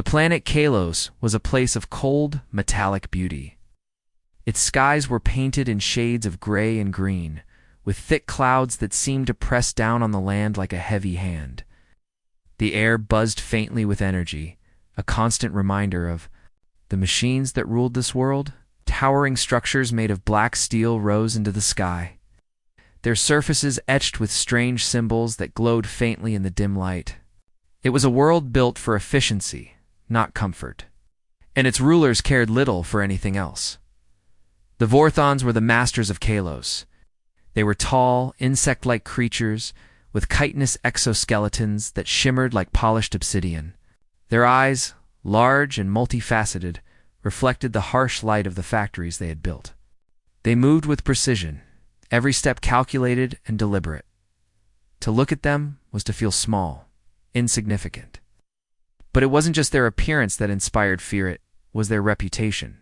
The planet Kalos was a place of cold, metallic beauty. Its skies were painted in shades of gray and green, with thick clouds that seemed to press down on the land like a heavy hand. The air buzzed faintly with energy, a constant reminder of the machines that ruled this world. Towering structures made of black steel rose into the sky, their surfaces etched with strange symbols that glowed faintly in the dim light. It was a world built for efficiency, not comfort, and its rulers cared little for anything else. The Vorthons were the masters of Kalos. They were tall, insect-like creatures with chitinous exoskeletons that shimmered like polished obsidian. Their eyes, large and multifaceted, reflected the harsh light of the factories they had built. They moved with precision, every step calculated and deliberate. To look at them was to feel small, insignificant. But it wasn't just their appearance that inspired fear, it was their reputation.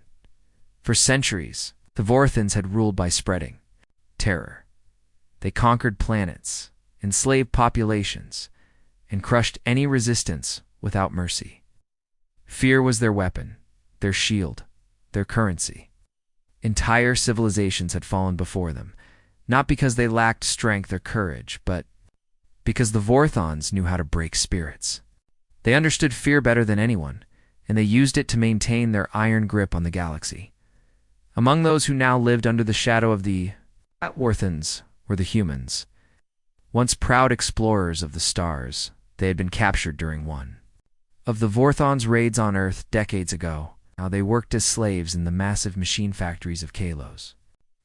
For centuries, the Vorthons had ruled by spreading terror. They conquered planets, enslaved populations, and crushed any resistance without mercy. Fear was their weapon, their shield, their currency. Entire civilizations had fallen before them, not because they lacked strength or courage, but because the Vorthons knew how to break spirits. They understood fear better than anyone, and they used it to maintain their iron grip on the galaxy. Among those who now lived under the shadow of the Vorthons were the humans. Once proud explorers of the stars, they had been captured during one of the Vorthons' raids on Earth decades ago. Now they worked as slaves in the massive machine factories of Kalos.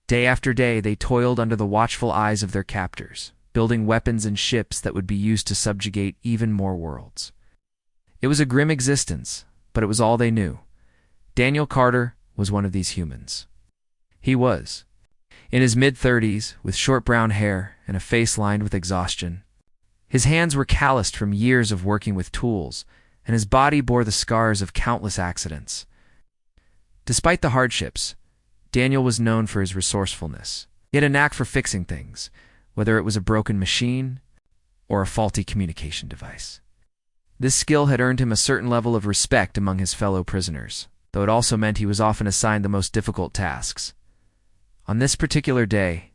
Day after day, they toiled under the watchful eyes of their captors, building weapons and ships that would be used to subjugate even more worlds. It was a grim existence, but it was all they knew. Daniel Carter was one of these humans. He was in his mid-30s, with short brown hair and a face lined with exhaustion. His hands were calloused from years of working with tools, and his body bore the scars of countless accidents. Despite the hardships, Daniel was known for his resourcefulness. He had a knack for fixing things, whether it was a broken machine or a faulty communication device. This skill had earned him a certain level of respect among his fellow prisoners, though it also meant he was often assigned the most difficult tasks. On this particular day,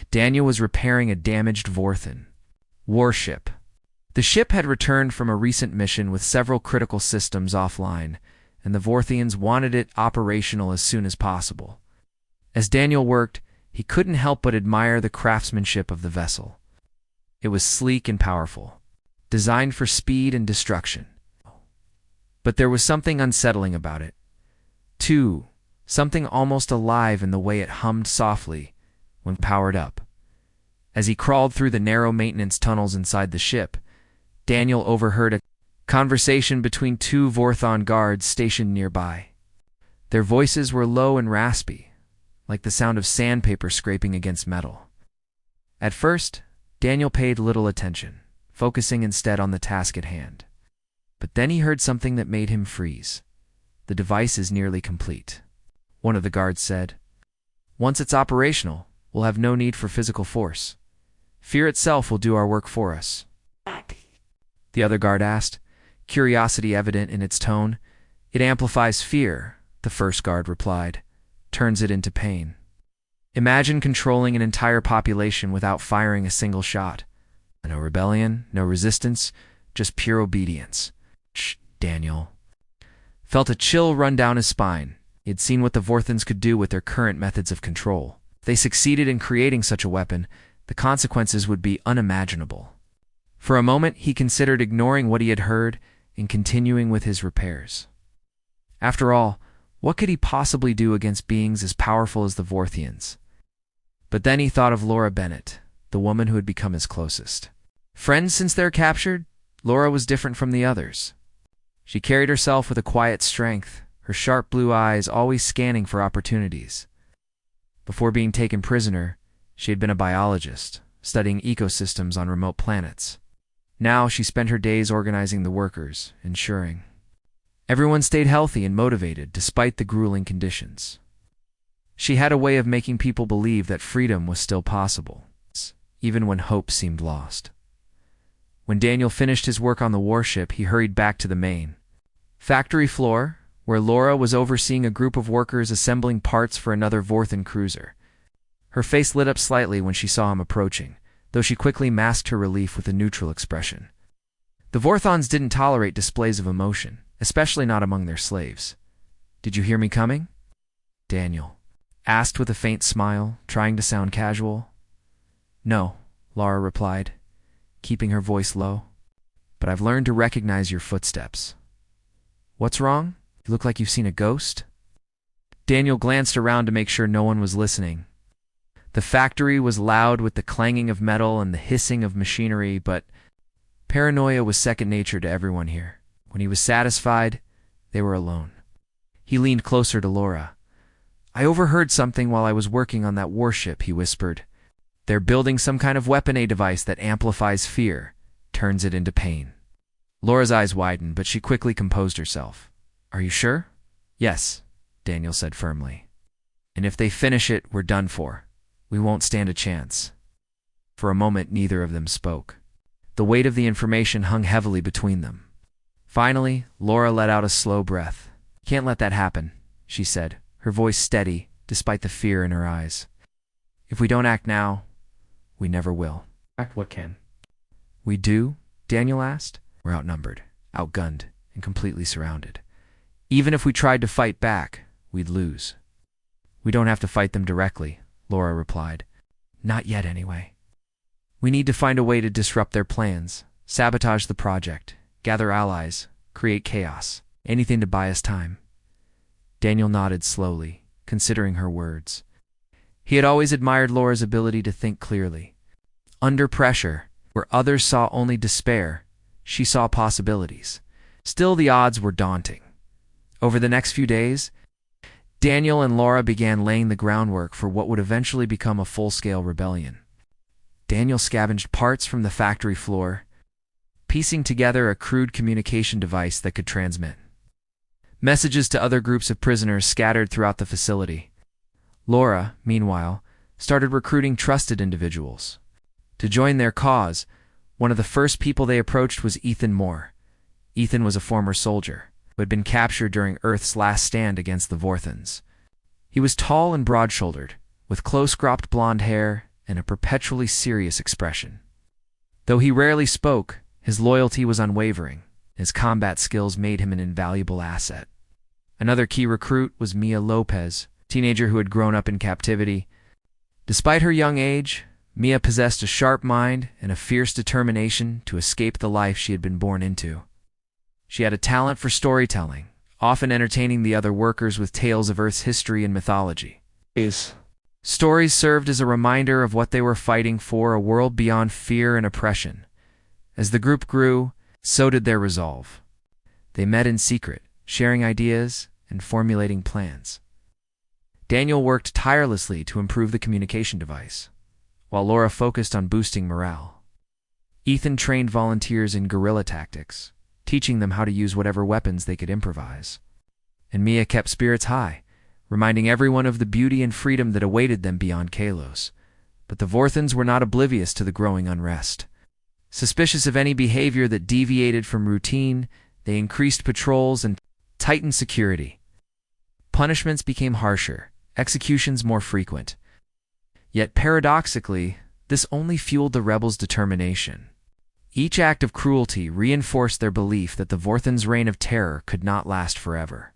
Daniel was repairing a damaged Vorthon warship. The ship had returned from a recent mission with several critical systems offline, and the Vorthians wanted it operational as soon as possible. As Daniel worked, he couldn't help but admire the craftsmanship of the vessel. It was sleek and powerful, designed for speed and destruction. But there was something unsettling about it. Something almost alive in the way it hummed softly when powered up. As he crawled through the narrow maintenance tunnels inside the ship, Daniel overheard a conversation between two Vorthon guards stationed nearby. Their voices were low and raspy, like the sound of sandpaper scraping against metal. At first, Daniel paid little attention, focusing instead on the task at hand. But then he heard something that made him freeze. "The device is nearly complete," one of the guards said. "Once it's operational, we'll have no need for physical force. Fear itself will do our work for us." The other guard asked, curiosity evident in its tone. "It amplifies fear," the first guard replied, "turns it into pain. Imagine controlling an entire population without firing a single shot. No rebellion, no resistance, just pure obedience." Daniel felt a chill run down his spine. He had seen what the Vorthons could do with their current methods of control. If they succeeded in creating such a weapon, the consequences would be unimaginable. For a moment, he considered ignoring what he had heard and continuing with his repairs. After all, what could he possibly do against beings as powerful as the Vorthians? But then he thought of Laura Bennett, the woman who had become his closest friend since their capture. Laura was different from the others. She carried herself with a quiet strength, her sharp blue eyes always scanning for opportunities. Before being taken prisoner, she had been a biologist, studying ecosystems on remote planets. Now she spent her days organizing the workers, ensuring everyone stayed healthy and motivated despite the grueling conditions. She had a way of making people believe that freedom was still possible, even when hope seemed lost. When Daniel finished his work on the warship, he hurried back to the main. Factory floor, where Laura was overseeing a group of workers assembling parts for another Vorthan cruiser. Her face lit up slightly when she saw him approaching, though she quickly masked her relief with a neutral expression. The Vorthons didn't tolerate displays of emotion, especially not among their slaves. "Did you hear me coming?" Daniel asked with a faint smile, trying to sound casual. "No," Laura replied, keeping her voice low. "But I've learned to recognize your footsteps." "What's wrong? You look like you've seen a ghost?" Daniel glanced around to make sure no one was listening. The factory was loud with the clanging of metal and the hissing of machinery, but paranoia was second nature to everyone here. When he was satisfied, they were alone. He leaned closer to Laura. "I overheard something while I was working on that warship," he whispered. "They're building some kind of weapon A device that amplifies fear, turns it into pain." Laura's eyes widened, but she quickly composed herself. "Are you sure?" "Yes," Daniel said firmly. "And if they finish it, we're done for. We won't stand a chance." For a moment, neither of them spoke. The weight of the information hung heavily between them. Finally, Laura let out a slow breath. "Can't let that happen," she said, her voice steady, despite the fear in her eyes. "If we don't act now, we never will." "Act what can?" "We do?" Daniel asked. "We're outnumbered, outgunned, and completely surrounded. Even if we tried to fight back, we'd lose." "We don't have to fight them directly," Laura replied. "Not yet, anyway. We need to find a way to disrupt their plans, sabotage the project, gather allies, create chaos, anything to buy us time." Daniel nodded slowly, considering her words. He had always admired Laura's ability to think clearly. Under pressure, where others saw only despair, she saw possibilities. Still, the odds were daunting. Over the next few days, Daniel and Laura began laying the groundwork for what would eventually become a full-scale rebellion. Daniel scavenged parts from the factory floor, piecing together a crude communication device that could transmit messages to other groups of prisoners scattered throughout the facility. Laura, meanwhile, started recruiting trusted individuals. To join their cause, one of the first people they approached was Ethan Moore. Ethan was a former soldier who had been captured during Earth's last stand against the Vorthans. He was tall and broad-shouldered, with close-cropped blonde hair and a perpetually serious expression. Though he rarely spoke, his loyalty was unwavering. His combat skills made him an invaluable asset. Another key recruit was Mia Lopez, a teenager who had grown up in captivity. Despite her young age, Mia possessed a sharp mind and a fierce determination to escape the life she had been born into. She had a talent for storytelling, often entertaining the other workers with tales of Earth's history and mythology. Stories served as a reminder of what they were fighting for, a world beyond fear and oppression. As the group grew, so did their resolve. They met in secret, sharing ideas and formulating plans. Daniel worked tirelessly to improve the communication device, while Laura focused on boosting morale. Ethan trained volunteers in guerrilla tactics, teaching them how to use whatever weapons they could improvise. And Mia kept spirits high, reminding everyone of the beauty and freedom that awaited them beyond Kalos. But the Vorthans were not oblivious to the growing unrest. Suspicious of any behavior that deviated from routine, they increased patrols and tightened security. Punishments became harsher, executions more frequent. Yet paradoxically, this only fueled the rebels' determination. Each act of cruelty reinforced their belief that the Vorthans' reign of terror could not last forever.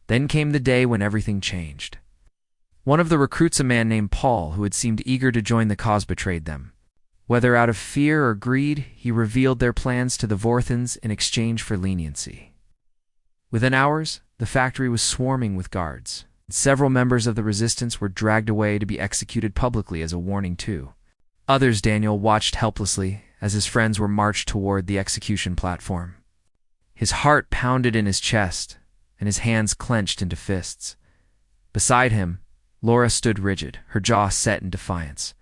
Then came the day when everything changed. One of the recruits, a man named Paul, who had seemed eager to join the cause, betrayed them. Whether out of fear or greed, he revealed their plans to the Vorthans in exchange for leniency. Within hours, the factory was swarming with guards. Several members of the resistance were dragged away to be executed publicly as a warning too. Others, Daniel watched helplessly as his friends were marched toward the execution platform. His heart pounded in his chest, and his hands clenched into fists. Beside him, Laura stood rigid, her jaw set in defiance.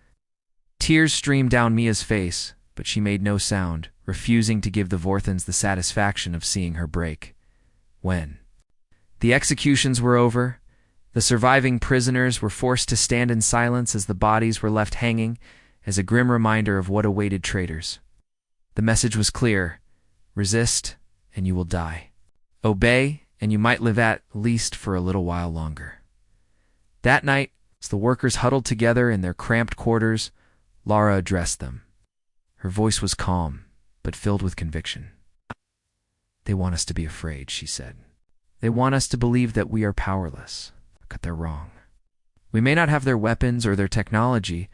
Tears streamed down Mia's face, but she made no sound, refusing to give the Vorthans the satisfaction of seeing her break. When the executions were over, the surviving prisoners were forced to stand in silence as the bodies were left hanging, as a grim reminder of what awaited traitors. The message was clear: resist, and you will die. Obey, and you might live at least for a little while longer. That night, as the workers huddled together in their cramped quarters, Laura addressed them. Her voice was calm, but filled with conviction. They want us to be afraid, she said. They want us to believe that we are powerless, but they're wrong. We may not have their weapons or their technology,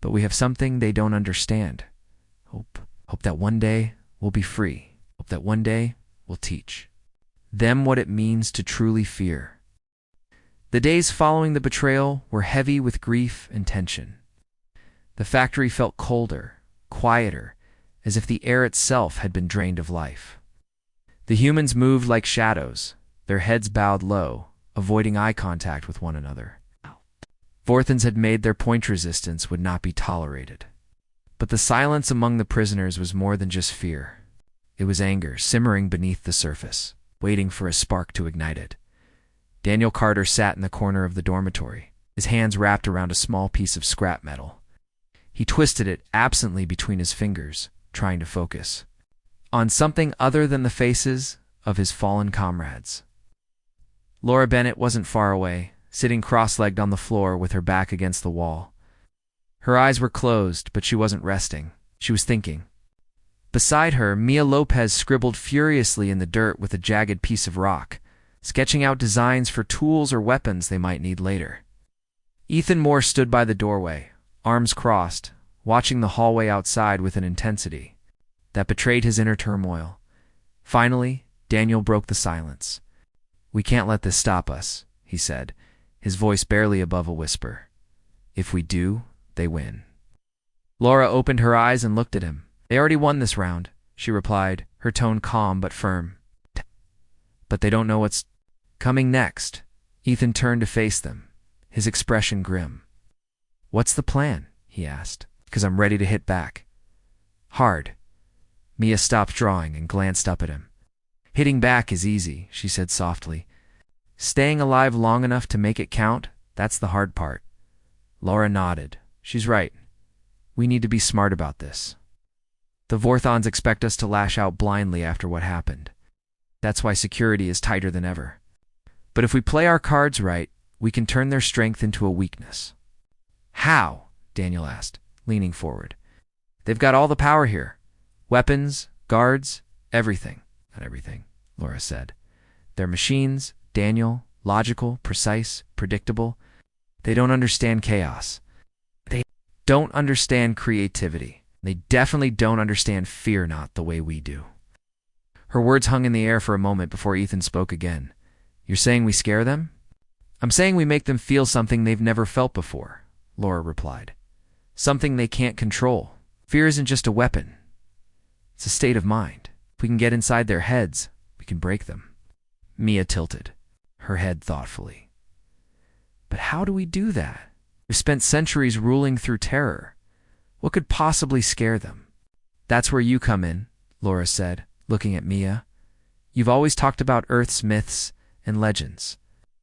but we have something they don't understand. Hope. Hope that one day we'll be free. Hope that one day we'll teach them what it means to truly fear. The days following the betrayal were heavy with grief and tension. The factory felt colder, quieter, as if the air itself had been drained of life. The humans moved like shadows, their heads bowed low, avoiding eye contact with one another. Vorthans had made their point resistance would not be tolerated. But the silence among the prisoners was more than just fear. It was anger simmering beneath the surface, waiting for a spark to ignite it. Daniel Carter sat in the corner of the dormitory, his hands wrapped around a small piece of scrap metal. He twisted it absently between his fingers, trying to focus on something other than the faces of his fallen comrades. Laura Bennett wasn't far away, sitting cross-legged on the floor with her back against the wall. Her eyes were closed, but she wasn't resting. She was thinking. Beside her, Mia Lopez scribbled furiously in the dirt with a jagged piece of rock, sketching out designs for tools or weapons they might need later. Ethan Moore stood by the doorway, arms crossed, watching the hallway outside with an intensity that betrayed his inner turmoil. Finally, Daniel broke the silence. "We can't let this stop us," he said, his voice barely above a whisper. "If we do, they win." Laura opened her eyes and looked at him. "They already won this round," she replied, her tone calm but firm. "But they don't know what's coming next." Ethan turned to face them, his expression grim. "What's the plan?" he asked. "'Cause I'm ready to hit back. Hard." Mia stopped drawing and glanced up at him. "Hitting back is easy," she said softly. "Staying alive long enough to make it count, that's the hard part." Laura nodded. "She's right. We need to be smart about this. The Vorthons expect us to lash out blindly after what happened. That's why security is tighter than ever. But if we play our cards right, we can turn their strength into a weakness." "How?" Daniel asked, leaning forward. "They've got all the power here. Weapons, guards, everything." "Not everything," Laura said. "They're machines, Daniel, logical, precise, predictable. They don't understand chaos. They don't understand creativity. They definitely don't understand fear not the way we do." Her words hung in the air for a moment before Ethan spoke again. "You're saying we scare them?" "I'm saying we make them feel something they've never felt before," Laura replied. "Something they can't control. Fear isn't just a weapon. It's a state of mind. If we can get inside their heads, we can break them." Mia tilted, her head thoughtfully. "But how do we do that? We've spent centuries ruling through terror. What could possibly scare them?" "That's where you come in," Laura said, looking at Mia. "You've always talked about Earth's myths and legends.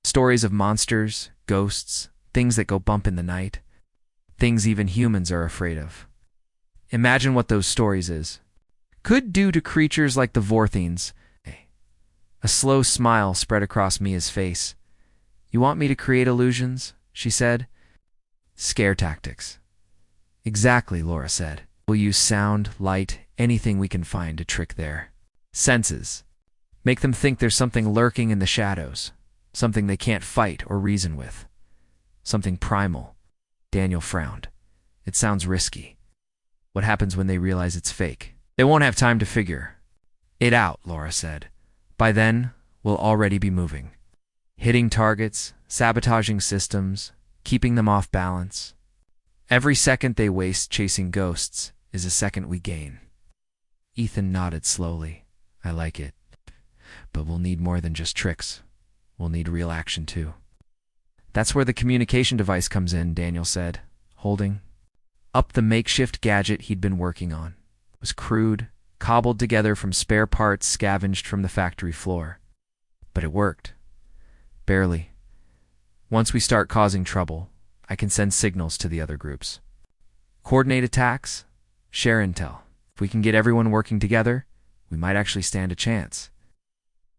Stories of monsters, ghosts, things that go bump in the night. Things even humans are afraid of. Imagine what those stories could do to creatures like the Vorthines." A slow smile spread across Mia's face. "You want me to create illusions?" she said. "Scare tactics." "Exactly," Laura said. "We'll use sound, light, anything we can find to trick their senses. Make them think there's something lurking in the shadows, something they can't fight or reason with. Something primal." Daniel frowned. "It sounds risky. What happens when they realize it's fake?" "They won't have time to figure it out," Laura said. "By then, we'll already be moving. Hitting targets, sabotaging systems, keeping them off balance. Every second they waste chasing ghosts is a second we gain." Ethan nodded slowly. "I like it. But we'll need more than just tricks. We'll need real action too." "That's where the communication device comes in," Daniel said, holding up the makeshift gadget he'd been working on. It was crude, cobbled together from spare parts scavenged from the factory floor. But it worked. Barely. "Once we start causing trouble, I can send signals to the other groups. Coordinate attacks, share intel. If we can get everyone working together, we might actually stand a chance."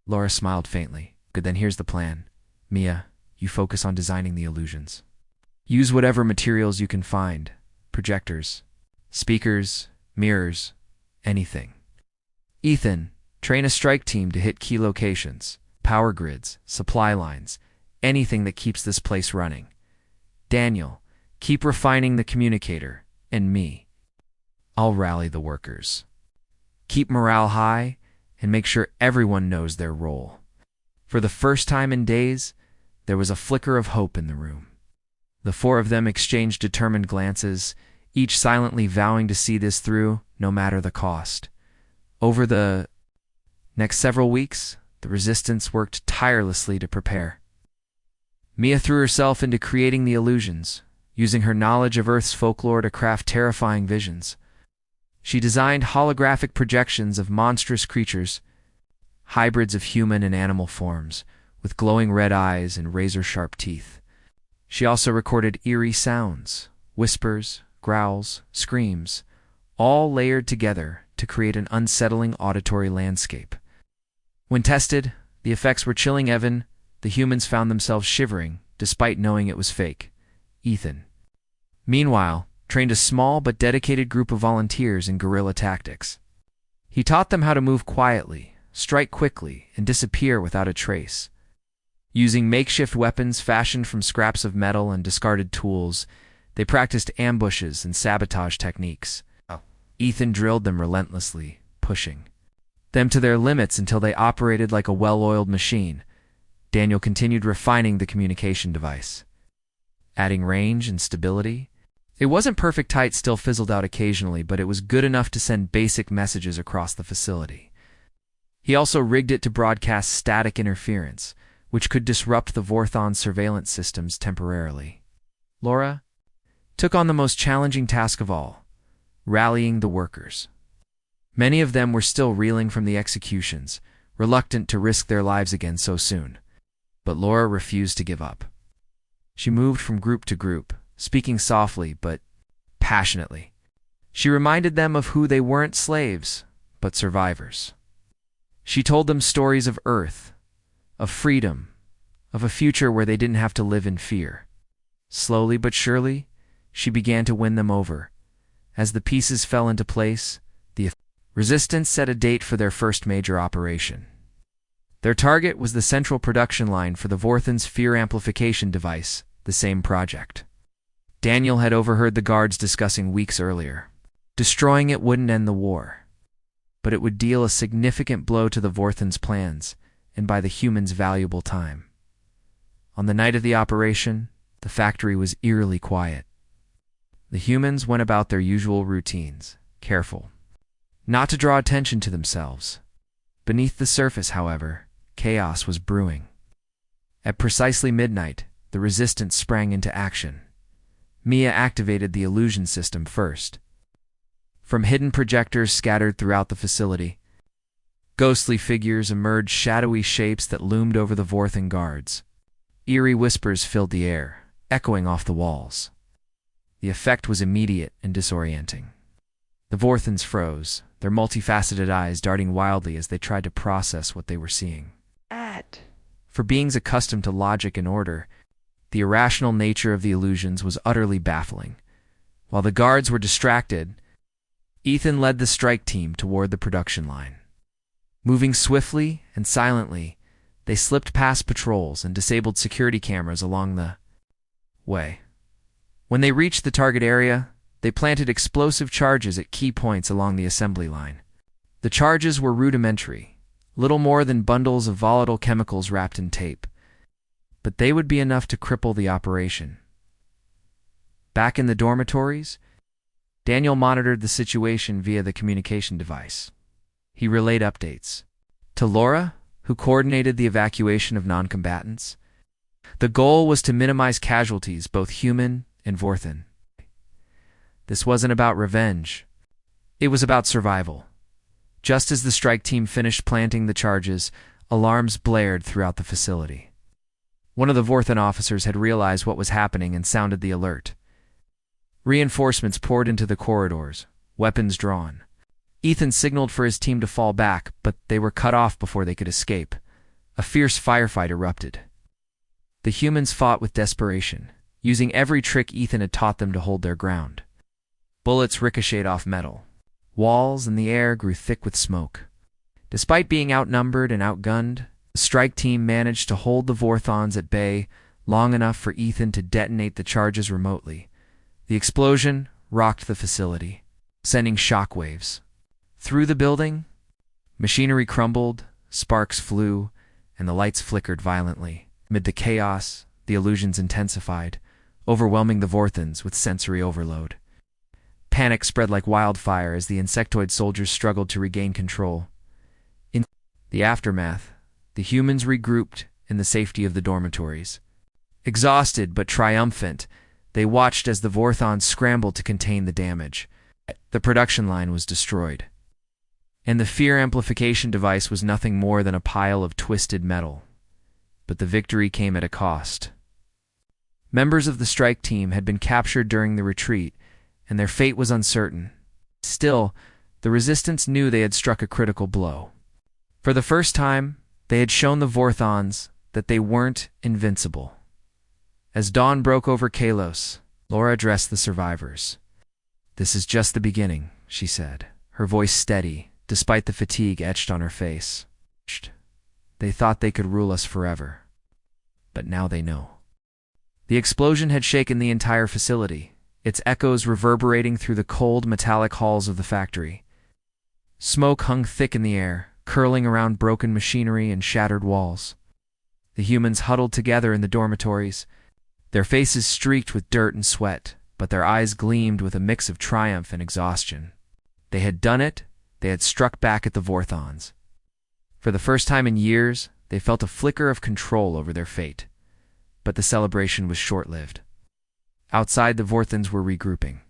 Laura smiled faintly. Good, then here's the plan. Mia, you focus on designing the illusions. Use whatever materials you can find. Projectors, speakers, mirrors, anything. Ethan, train a strike team to hit key locations, power grids, supply lines, anything that keeps this place running. Daniel, keep refining the communicator, and me. I'll rally the workers. Keep morale high, and make sure everyone knows their role. For the first time in days, there was a flicker of hope in the room. The four of them exchanged determined glances, each silently vowing to see this through, no matter the cost. Over the next several weeks, the Resistance worked tirelessly to prepare. Mia threw herself into creating the illusions, using her knowledge of Earth's folklore to craft terrifying visions. She designed holographic projections of monstrous creatures, hybrids of human and animal forms, with glowing red eyes and razor-sharp teeth. She also recorded eerie sounds, whispers, growls, screams, all layered together to create an unsettling auditory landscape. When tested, the effects were chilling. Evan, the humans found themselves shivering, despite knowing it was fake. Ethan, meanwhile, trained a small but dedicated group of volunteers in guerrilla tactics. He taught them how to move quietly, strike quickly, and disappear without a trace. Using makeshift weapons fashioned from scraps of metal and discarded tools, they practiced ambushes and sabotage techniques. Ethan drilled them relentlessly, pushing them to their limits until they operated like a well-oiled machine. Daniel continued refining the communication device, adding range and stability. It wasn't perfect, tight, still fizzled out occasionally, but it was good enough to send basic messages across the facility. He also rigged it to broadcast static interference, which could disrupt the Vorthon surveillance systems temporarily. Laura took on the most challenging task of all, rallying the workers. Many of them were still reeling from the executions, reluctant to risk their lives again so soon. But Laura refused to give up. She moved from group to group, speaking softly but passionately. She reminded them of who they weren't: slaves, but survivors. She told them stories of Earth, of freedom, of a future where they didn't have to live in fear. Slowly but surely, she began to win them over. As the pieces fell into place, the Resistance set a date for their first major operation. Their target was the central production line for the Vorthon's fear amplification device, the same project Daniel had overheard the guards discussing weeks earlier. Destroying it wouldn't end the war, but it would deal a significant blow to the Vorthon's plans and buy the humans valuable time. On the night of the operation, the factory was eerily quiet. The humans went about their usual routines, careful not to draw attention to themselves. Beneath the surface, however, chaos was brewing. At precisely midnight, the Resistance sprang into action. Mia activated the illusion system first. From hidden projectors scattered throughout the facility, ghostly figures emerged, shadowy shapes that loomed over the Vorthon guards. Eerie whispers filled the air, echoing off the walls. The effect was immediate and disorienting. The Vorthons froze, their multifaceted eyes darting wildly as they tried to process what they were seeing. For beings accustomed to logic and order, the irrational nature of the illusions was utterly baffling. While the guards were distracted, Ethan led the strike team toward the production line. Moving swiftly and silently, they slipped past patrols and disabled security cameras along the way. When they reached the target area, they planted explosive charges at key points along the assembly line. The charges were rudimentary, little more than bundles of volatile chemicals wrapped in tape, but they would be enough to cripple the operation. Back in the dormitories, Daniel monitored the situation via the communication device. He relayed updates to Laura, who coordinated the evacuation of non-combatants. The goal was to minimize casualties, both human and Vorthon. This wasn't about revenge. It was about survival. Just as the strike team finished planting the charges, alarms blared throughout the facility. One of the Vorthon officers had realized what was happening and sounded the alert. Reinforcements poured into the corridors, weapons drawn. Ethan signaled for his team to fall back, but they were cut off before they could escape. A fierce firefight erupted. The humans fought with desperation, using every trick Ethan had taught them to hold their ground. Bullets ricocheted off metal. Walls and the air grew thick with smoke. Despite being outnumbered and outgunned, the strike team managed to hold the Vorthons at bay long enough for Ethan to detonate the charges remotely. The explosion rocked the facility, sending shockwaves. Through the building, machinery crumbled, sparks flew, and the lights flickered violently. Amid the chaos, the illusions intensified, overwhelming the Vorthons with sensory overload. Panic spread like wildfire as the insectoid soldiers struggled to regain control. In the aftermath, the humans regrouped in the safety of the dormitories. Exhausted but triumphant, they watched as the Vorthons scrambled to contain the damage. The production line was destroyed, and the fear amplification device was nothing more than a pile of twisted metal. But the victory came at a cost. Members of the strike team had been captured during the retreat, and their fate was uncertain. Still, the resistance knew they had struck a critical blow. For the first time, they had shown the Vorthons that they weren't invincible. As dawn broke over Kalos, Laura addressed the survivors. "This is just the beginning," she said, her voice steady, despite the fatigue etched on her face. "They thought they could rule us forever. But now they know." The explosion had shaken the entire facility, its echoes reverberating through the cold, metallic halls of the factory. Smoke hung thick in the air, curling around broken machinery and shattered walls. The humans huddled together in the dormitories, their faces streaked with dirt and sweat, but their eyes gleamed with a mix of triumph and exhaustion. They had done it. They had struck back at the Vorthons. For the first time in years, they felt a flicker of control over their fate. But the celebration was short-lived. Outside, the Vorthons were regrouping.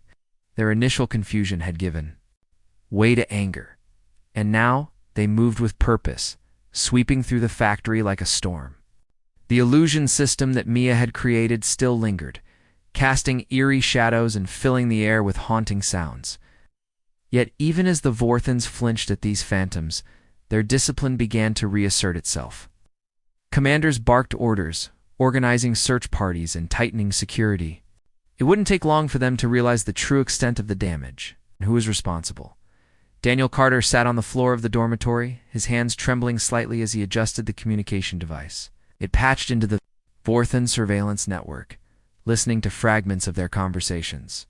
Their initial confusion had given way to anger, and now they moved with purpose, sweeping through the factory like a storm. The illusion system that Mia had created still lingered, casting eerie shadows and filling the air with haunting sounds. Yet even as the Vorthons flinched at these phantoms, their discipline began to reassert itself. Commanders barked orders, organizing search parties and tightening security. It wouldn't take long for them to realize the true extent of the damage and who was responsible. Daniel Carter sat on the floor of the dormitory, his hands trembling slightly as he adjusted the communication device. It patched into the Vorthon surveillance network, listening to fragments of their conversations.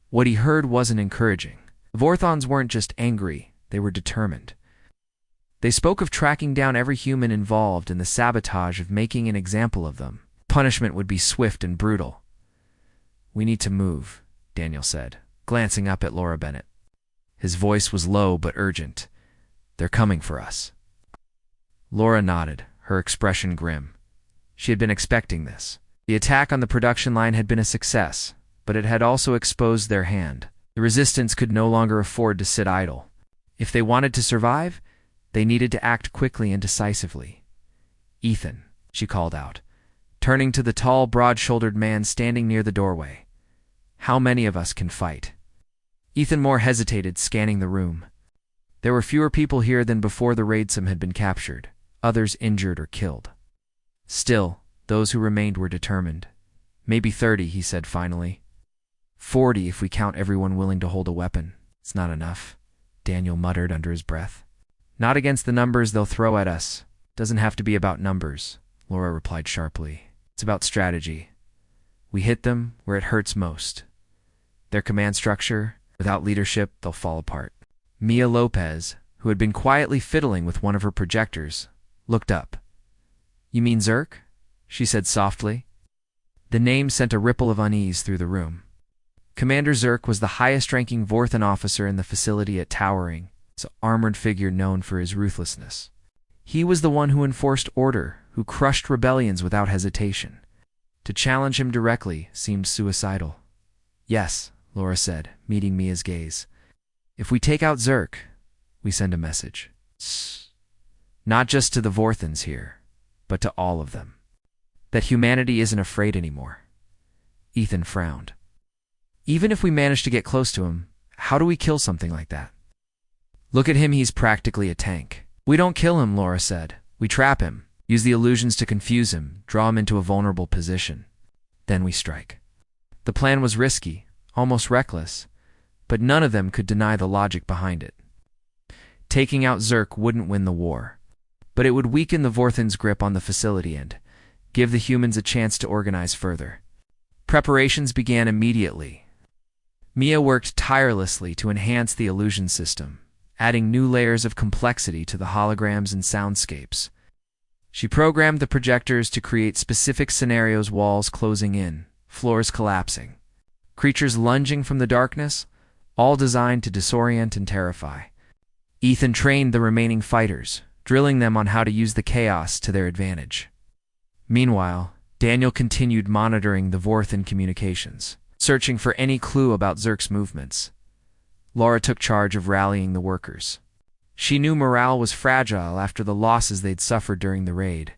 What he heard wasn't encouraging. The Vorthons weren't just angry, they were determined. They spoke of tracking down every human involved in the sabotage of making an example of them. Punishment would be swift and brutal. "We need to move," Daniel said, glancing up at Laura Bennett. His voice was low but urgent. "They're coming for us." Laura nodded, her expression grim. She had been expecting this. The attack on the production line had been a success, but it had also exposed their hand. The resistance could no longer afford to sit idle. If they wanted to survive, they needed to act quickly and decisively. "Ethan," she called out, turning to the tall, broad-shouldered man standing near the doorway. "How many of us can fight?" Ethan Moore hesitated, scanning the room. There were fewer people here than before the raidsome had been captured, others injured or killed. Still, those who remained were determined. "Maybe 30, he said finally. 40 if we count everyone willing to hold a weapon. It's not enough," Daniel muttered under his breath. "Not against the numbers they'll throw at us. Doesn't have to be about numbers," Laura replied sharply. "It's about strategy. We hit them where it hurts most. Their command structure, without leadership, they'll fall apart." Mia Lopez, who had been quietly fiddling with one of her projectors, looked up. "You mean Zerk?" she said softly. The name sent a ripple of unease through the room. Commander Zerk was the highest-ranking Vorthon officer in the facility at Towering, an armored figure known for his ruthlessness. He was the one who enforced order, who crushed rebellions without hesitation. To challenge him directly seemed suicidal. "Yes," Laura said, meeting Mia's gaze. "If we take out Zerk, we send a message. Not just to the Vorthons here, but to all of them. That humanity isn't afraid anymore." Ethan frowned. "Even if we manage to get close to him, how do we kill something like that?" "Look at him, he's practically a tank." "We don't kill him," Laura said. "We trap him. Use the illusions to confuse him, draw him into a vulnerable position. Then we strike. The plan was risky, almost reckless, but none of them could deny the logic behind it. Taking out Zerk wouldn't win the war, but it would weaken the Vorthan's grip on the facility and give the humans a chance to organize further. Preparations began immediately. Mia worked tirelessly to enhance the illusion system, adding new layers of complexity to the holograms and soundscapes. She programmed the projectors to create specific scenarios: walls closing in, floors collapsing, creatures lunging from the darkness, all designed to disorient and terrify. Ethan trained the remaining fighters, drilling them on how to use the chaos to their advantage. Meanwhile, Daniel continued monitoring the Vorthan communications, searching for any clue about Zerk's movements. Laura took charge of rallying the workers. She knew morale was fragile after the losses they'd suffered during the raid.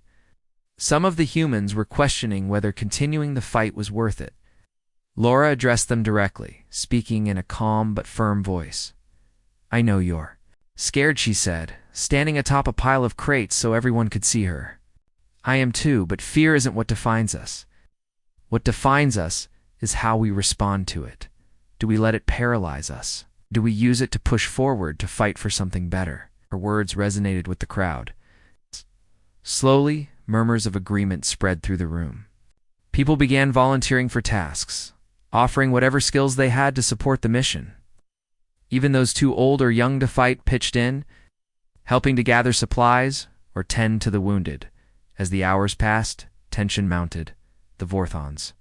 Some of the humans were questioning whether continuing the fight was worth it. Laura addressed them directly, speaking in a calm but firm voice. "I know you're scared," she said, standing atop a pile of crates so everyone could see her. "I am too, but fear isn't what defines us. What defines us is how we respond to it. Do we let it paralyze us? Do we use it to push forward, to fight for something better?" Her words resonated with the crowd. Slowly, murmurs of agreement spread through the room. People began volunteering for tasks, offering whatever skills they had to support the mission. Even those too old or young to fight pitched in, helping to gather supplies or tend to the wounded. As the hours passed, tension mounted. The Vorthons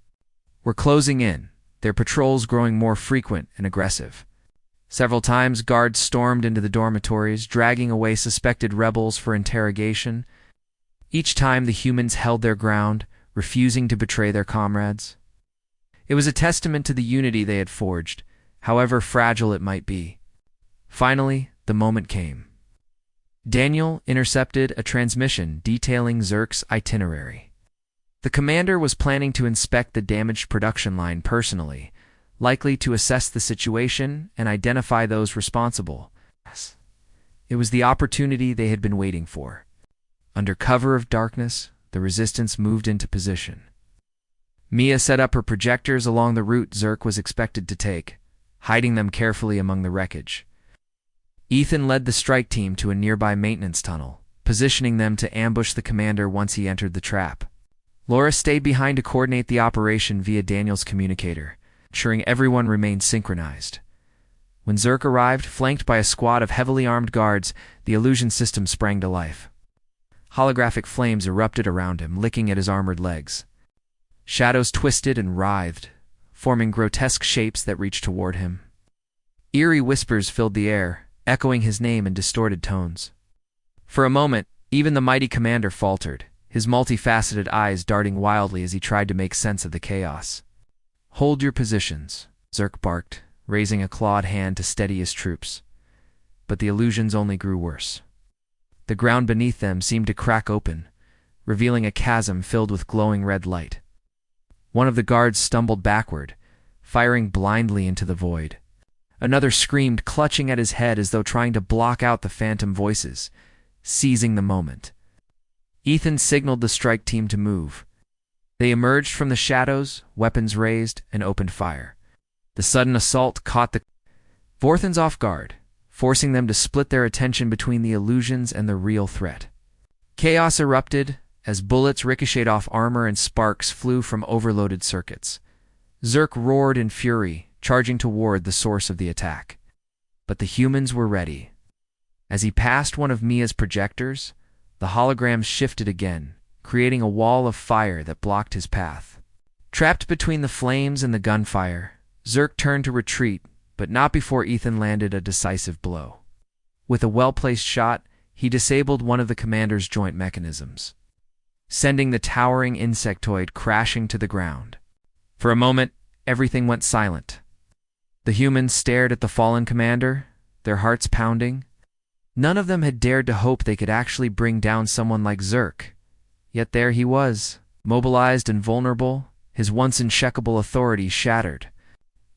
were closing in, their patrols growing more frequent and aggressive. Several times, guards stormed into the dormitories, dragging away suspected rebels for interrogation. Each time, the humans held their ground, refusing to betray their comrades. It was a testament to the unity they had forged, however fragile it might be. Finally, the moment came. Daniel intercepted a transmission detailing Zerk's itinerary. The commander was planning to inspect the damaged production line personally, likely to assess the situation and identify those responsible. It was the opportunity they had been waiting for. Under cover of darkness, the resistance moved into position. Mia set up her projectors along the route Zerk was expected to take, hiding them carefully among the wreckage. Ethan led the strike team to a nearby maintenance tunnel, positioning them to ambush the commander once he entered the trap. Laura stayed behind to coordinate the operation via Daniel's communicator, ensuring everyone remained synchronized. When Zerk arrived, flanked by a squad of heavily armed guards, the illusion system sprang to life. Holographic flames erupted around him, licking at his armored legs. Shadows twisted and writhed, forming grotesque shapes that reached toward him. Eerie whispers filled the air, echoing his name in distorted tones. For a moment, even the mighty commander faltered, his multifaceted eyes darting wildly as he tried to make sense of the chaos. "Hold your positions," Zerk barked, raising a clawed hand to steady his troops. But the illusions only grew worse. The ground beneath them seemed to crack open, revealing a chasm filled with glowing red light. One of the guards stumbled backward, firing blindly into the void. Another screamed, clutching at his head as though trying to block out the phantom voices, seizing the moment. Ethan signaled the strike team to move. They emerged from the shadows, weapons raised, and opened fire. The sudden assault caught the Vorthans off guard, forcing them to split their attention between the illusions and the real threat. Chaos erupted as bullets ricocheted off armor and sparks flew from overloaded circuits. Zerk roared in fury, charging toward the source of the attack. But the humans were ready. As he passed one of Mia's projectors, the holograms shifted again, creating a wall of fire that blocked his path. Trapped between the flames and the gunfire, Zerk turned to retreat, but not before Ethan landed a decisive blow. With a well-placed shot, he disabled one of the commander's joint mechanisms, sending the towering insectoid crashing to the ground. For a moment, everything went silent. The humans stared at the fallen commander, their hearts pounding. None of them had dared to hope they could actually bring down someone like Zerk. Yet there he was, mobilized and vulnerable, his once unshakable authority shattered.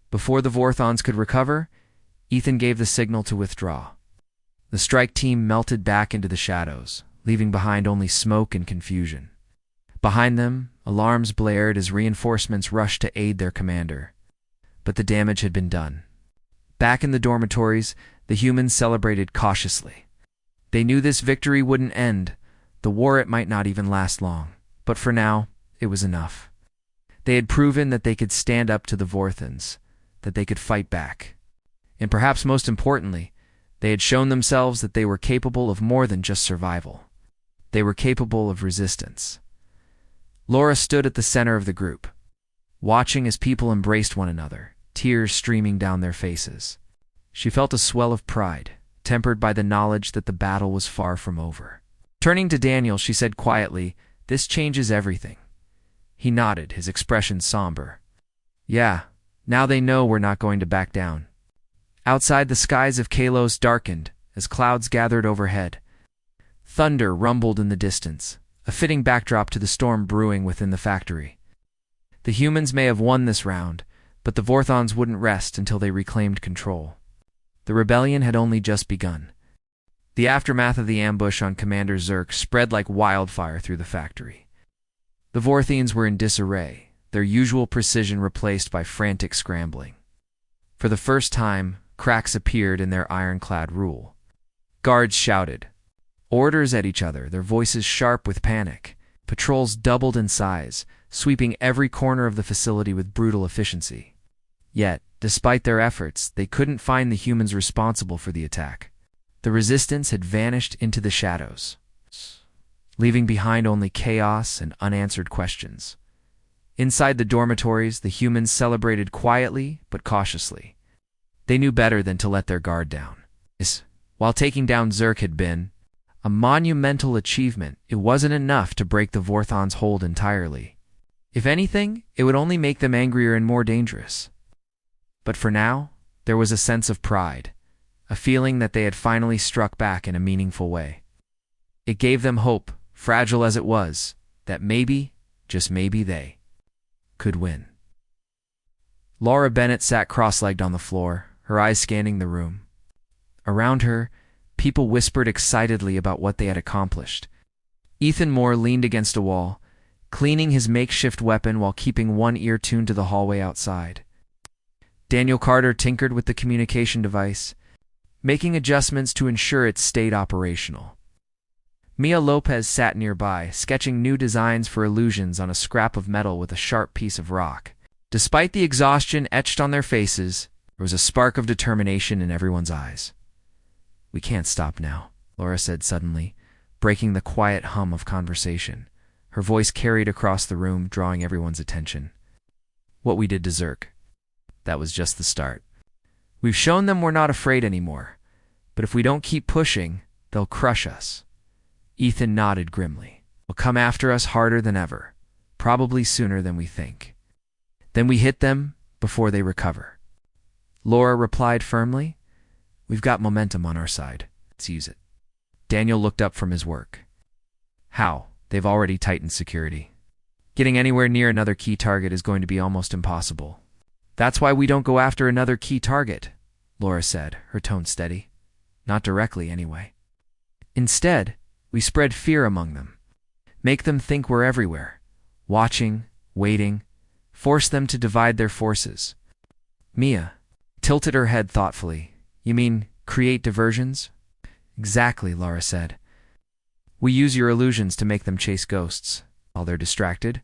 Before the Vorthons could recover, Ethan gave the signal to withdraw. The strike team melted back into the shadows, leaving behind only smoke and confusion. Behind them, alarms blared as reinforcements rushed to aid their commander. But the damage had been done. Back in the dormitories, the humans celebrated cautiously. They knew this victory wouldn't end. The war, it might not even last long. But for now, it was enough. They had proven that they could stand up to the Vorthans, that they could fight back. And perhaps most importantly, they had shown themselves that they were capable of more than just survival. They were capable of resistance. Laura stood at the center of the group, watching as people embraced one another, tears streaming down their faces. She felt a swell of pride, tempered by the knowledge that the battle was far from over. Turning to Daniel, she said quietly, "This changes everything." He nodded, his expression somber. "Yeah, now they know we're not going to back down." Outside, the skies of Kalos darkened as clouds gathered overhead. Thunder rumbled in the distance, a fitting backdrop to the storm brewing within the factory. The humans may have won this round, but the Vorthons wouldn't rest until they reclaimed control. The rebellion had only just begun. The aftermath of the ambush on Commander Zerk spread like wildfire through the factory. The Vorthines were in disarray, their usual precision replaced by frantic scrambling. For the first time, cracks appeared in their ironclad rule. Guards shouted orders at each other, their voices sharp with panic. Patrols doubled in size, sweeping every corner of the facility with brutal efficiency. Yet, despite their efforts, they couldn't find the humans responsible for the attack. The resistance had vanished into the shadows, leaving behind only chaos and unanswered questions. Inside the dormitories, the humans celebrated quietly but cautiously. They knew better than to let their guard down. While taking down Zerk had been a monumental achievement, it wasn't enough to break the Vorthons' hold entirely. If anything, it would only make them angrier and more dangerous. But for now, there was a sense of pride, a feeling that they had finally struck back in a meaningful way. It gave them hope, fragile as it was, that maybe, just maybe they could win. Laura Bennett sat cross-legged on the floor, her eyes scanning the room. Around her, people whispered excitedly about what they had accomplished. Ethan Moore leaned against a wall, cleaning his makeshift weapon while keeping one ear tuned to the hallway outside. Daniel Carter tinkered with the communication device, making adjustments to ensure it stayed operational. Mia Lopez sat nearby, sketching new designs for illusions on a scrap of metal with a sharp piece of rock. Despite the exhaustion etched on their faces, there was a spark of determination in everyone's eyes. "We can't stop now," Laura said suddenly, breaking the quiet hum of conversation. Her voice carried across the room, drawing everyone's attention. "What we did to Zerk, that was just the start. We've shown them we're not afraid anymore, but if we don't keep pushing, they'll crush us." Ethan nodded grimly. "They'll come after us harder than ever, probably sooner than we think. Then we hit them before they recover." Laura replied firmly, "We've got momentum on our side. Let's use it." Daniel looked up from his work. "How? They've already tightened security. Getting anywhere near another key target is going to be almost impossible." "That's why we don't go after another key target," Laura said, her tone steady. "Not directly, anyway. Instead, we spread fear among them. Make them think we're everywhere, watching, waiting, force them to divide their forces." Mia tilted her head thoughtfully. "You mean create diversions?" "Exactly," Laura said. "We use your illusions to make them chase ghosts. While they're distracted,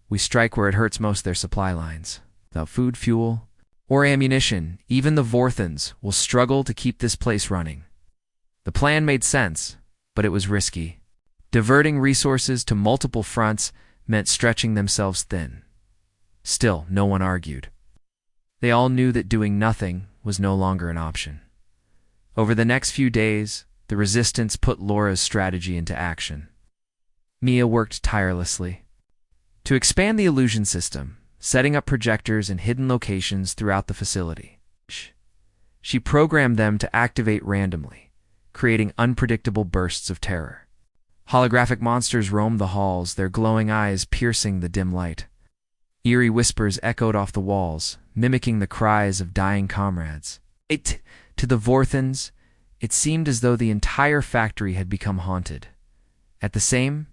we strike where it hurts most their supply lines. Without food, fuel, or ammunition, even the Vorthans will struggle to keep this place running." The plan made sense, but it was risky. Diverting resources to multiple fronts meant stretching themselves thin. Still, no one argued. They all knew that doing nothing was no longer an option. Over the next few days, the resistance put Laura's strategy into action. Mia worked tirelessly to expand the illusion system, setting up projectors in hidden locations throughout the facility. She programmed them to activate randomly, creating unpredictable bursts of terror. Holographic monsters roamed the halls, their glowing eyes piercing the dim light. Eerie whispers echoed off the walls, mimicking the cries of dying comrades. To the Vorthans, it seemed as though the entire factory had become haunted. At the same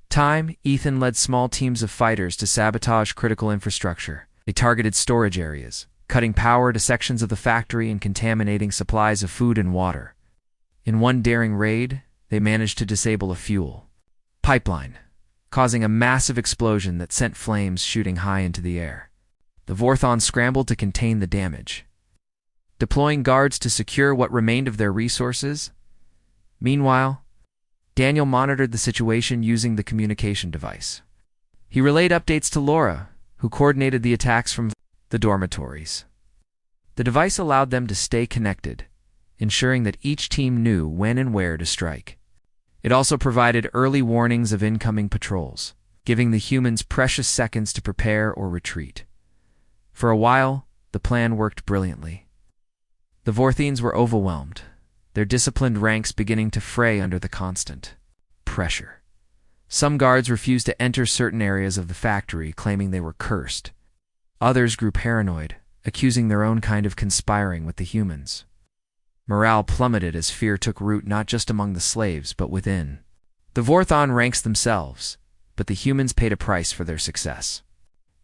time, Ethan led small teams of fighters to sabotage critical infrastructure. They targeted storage areas, cutting power to sections of the factory and contaminating supplies of food and water. In one daring raid, they managed to disable a fuel pipeline, causing a massive explosion that sent flames shooting high into the air. The Vorthons scrambled to contain the damage, deploying guards to secure what remained of their resources. Meanwhile, Daniel monitored the situation using the communication device. He relayed updates to Laura, who coordinated the attacks from the dormitories. The device allowed them to stay connected, ensuring that each team knew when and where to strike. It also provided early warnings of incoming patrols, giving the humans precious seconds to prepare or retreat. For a while, the plan worked brilliantly. The Vorthines were overwhelmed, their disciplined ranks beginning to fray under the constant pressure. Some guards refused to enter certain areas of the factory, claiming they were cursed. Others grew paranoid, accusing their own kind of conspiring with the humans. Morale plummeted as fear took root not just among the slaves, but within the Vorthon ranks themselves, but the humans paid a price for their success.